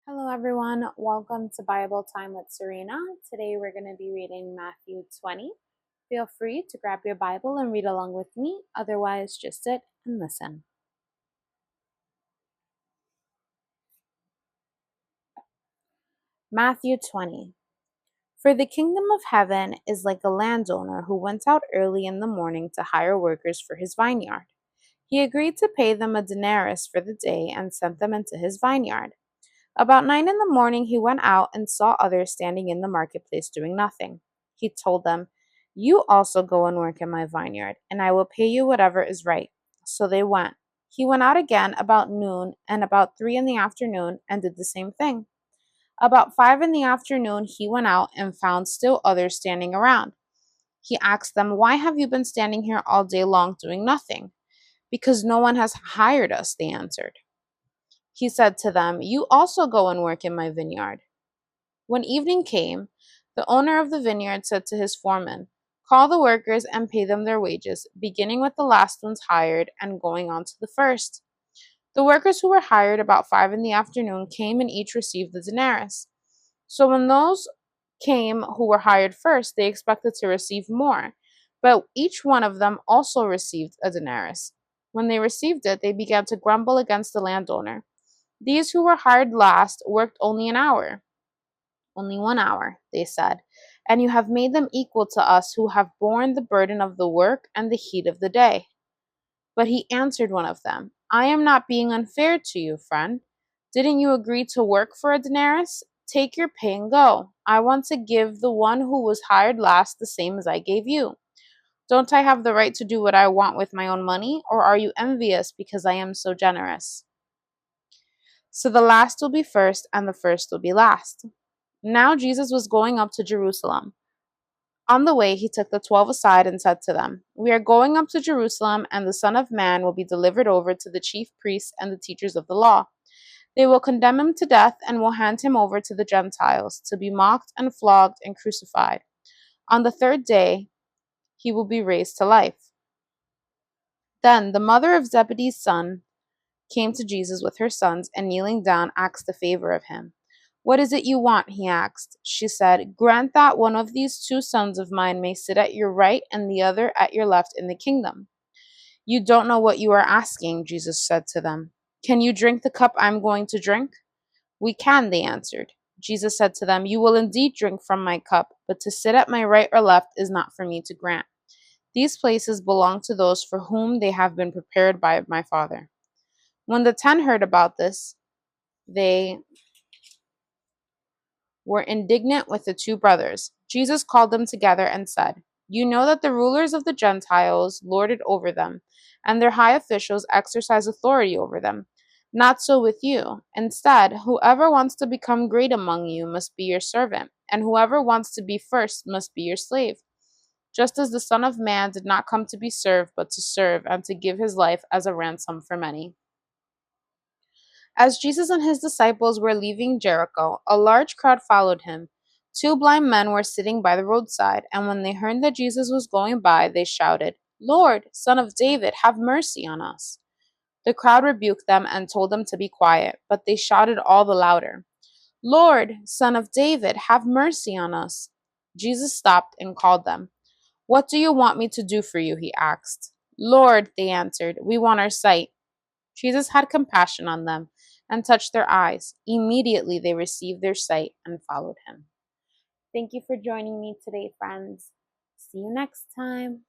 Hello, everyone. Welcome to Bible Time with Sarinna. Today we're going to be reading Matthew 20. Feel free to grab your Bible and read along with me. Otherwise, just sit and listen. Matthew 20. For the kingdom of heaven is like a landowner who went out early in the morning to hire workers for his vineyard. He agreed to pay them a denarius for the day and sent them into his vineyard. About 9 in the morning, he went out and saw others standing in the marketplace doing nothing. He told them, "You also go and work in my vineyard, and I will pay you whatever is right." So they went. He went out again about noon and about 3 in the afternoon and did the same thing. About 5 in the afternoon, he went out and found still others standing around. He asked them, "Why have you been standing here all day long doing nothing?" "Because no one has hired us," they answered. He said to them, "You also go and work in my vineyard." When evening came, the owner of the vineyard said to his foreman, "Call the workers and pay them their wages, beginning with the last ones hired and going on to the first." The workers who were hired about 5 in the afternoon came and each received the denarius. So when those came who were hired first, they expected to receive more, but each one of them also received a denarius. When they received it, they began to grumble against the landowner. "These who were hired last worked only an hour." "Only 1 hour," they said, "and you have made them equal to us who have borne the burden of the work and the heat of the day." But he answered one of them, "I am not being unfair to you, friend. Didn't you agree to work for a denarius? Take your pay and go. I want to give the one who was hired last the same as I gave you. Don't I have the right to do what I want with my own money, or are you envious because I am so generous?" So the last will be first, and the first will be last. Now Jesus was going up to Jerusalem. On the way, he took the 12 aside and said to them, "We are going up to Jerusalem, and the Son of Man will be delivered over to the chief priests and the teachers of the law. They will condemn him to death and will hand him over to the Gentiles to be mocked and flogged and crucified. On the third day, he will be raised to life." Then the mother of Zebedee's son came to Jesus with her sons, and kneeling down, asked a favor of him. "What is it you want?" he asked. She said, "Grant that one of these two sons of mine may sit at your right and the other at your left in the kingdom." "You don't know what you are asking," Jesus said to them. "Can you drink the cup I'm going to drink?" "We can," they answered. Jesus said to them, "You will indeed drink from my cup, but to sit at my right or left is not for me to grant. These places belong to those for whom they have been prepared by my Father." When the 10 heard about this, they were indignant with the two brothers. Jesus called them together and said, "You know that the rulers of the Gentiles lord it over them, and their high officials exercise authority over them. Not so with you. Instead, whoever wants to become great among you must be your servant, and whoever wants to be first must be your slave. Just as the Son of Man did not come to be served, but to serve, and to give his life as a ransom for many." As Jesus and his disciples were leaving Jericho, a large crowd followed him. Two blind men were sitting by the roadside, and when they heard that Jesus was going by, they shouted, "Lord, Son of David, have mercy on us." The crowd rebuked them and told them to be quiet, but they shouted all the louder, "Lord, Son of David, have mercy on us." Jesus stopped and called them. "What do you want me to do for you?" he asked. "Lord," they answered, "we want our sight." Jesus had compassion on them and touched their eyes. Immediately they received their sight and followed him. Thank you for joining me today, friends. See you next time.